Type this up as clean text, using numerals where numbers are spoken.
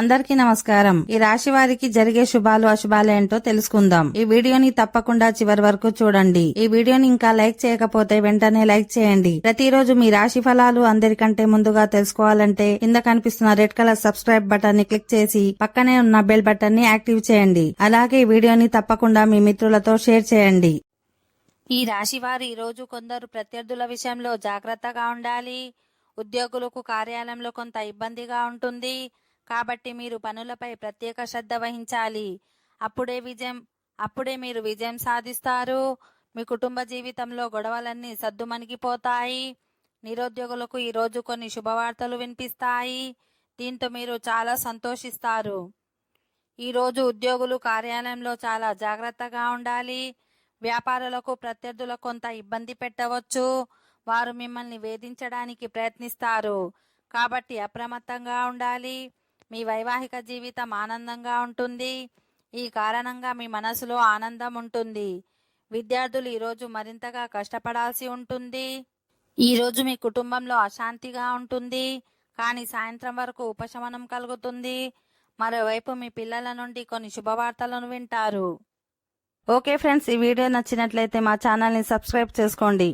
అందరికీ నమస్కారం. ఈ రాశి వారికి జరిగే శుభాలు అశుభాలు ఏంటో తెలుసుకుందాం. ఈ వీడియోని తప్పకుండా చివరి వరకు చూడండి. ఈ వీడియోని ఇంకా లైక్ చేయకపోతే వెంటనే లైక్ చేయండి. ప్రతిరోజు మీ రాశి ఫలాలు అందరికంటే ముందుగా తెలుసుకోవాలంటే కింద కనిపిస్తున్న రెడ్ కలర్ సబ్స్క్రైబ్ బటన్ ని క్లిక్ చేసి పక్కనే ఉన్న బెల్ బటన్ ని యాక్టివ్ చేయండి. అలాగే ఈ వీడియోని తప్పకుండా మీ మిత్రులతో షేర్ చేయండి. ఈ రాశి వారు ఈరోజు కొందరు ప్రత్యర్థుల విషయంలో జాగ్రత్తగా ఉండాలి. ఉద్యోగులకు కార్యాలయంలో కొంత ఇబ్బందిగా ఉంటుంది కాబట్టి మీరు పనులపై ప్రత్యేక శ్రద్ధ వహించాలి. అప్పుడే మీరు విజయం సాధిస్తారు. మీ కుటుంబ జీవితంలో గొడవలన్నీ సద్దుమణిగిపోతాయి. నిరుద్యోగులకు ఈరోజు కొన్ని శుభవార్తలు వినిపిస్తాయి. దీంతో మీరు చాలా సంతోషిస్తారు. ఈరోజు ఉద్యోగులు కార్యాలయంలో చాలా జాగ్రత్తగా ఉండాలి. వ్యాపారులకు ప్రత్యర్థులకు కొంత ఇబ్బంది పెట్టవచ్చు. వారు మిమ్మల్ని వేధించడానికి ప్రయత్నిస్తారు కాబట్టి అప్రమత్తంగా ఉండాలి. మీ వైవాహిక జీవితం ఆనందంగా ఉంటుంది. ఈ కారణంగా మీ మనసులో ఆనందం ఉంటుంది. విద్యార్థులు ఈరోజు మరింతగా కష్టపడాల్సి ఉంటుంది. ఈరోజు మీ కుటుంబంలో అశాంతిగా ఉంటుంది కానీ సాయంత్రం వరకు ఉపశమనం కలుగుతుంది. మరోవైపు మీ పిల్లల నుండి కొన్ని శుభవార్తలను వింటారు. ఓకే ఫ్రెండ్స్, ఈ వీడియో నచ్చినట్లయితే మా ఛానల్ ని సబ్స్క్రైబ్ చేసుకోండి.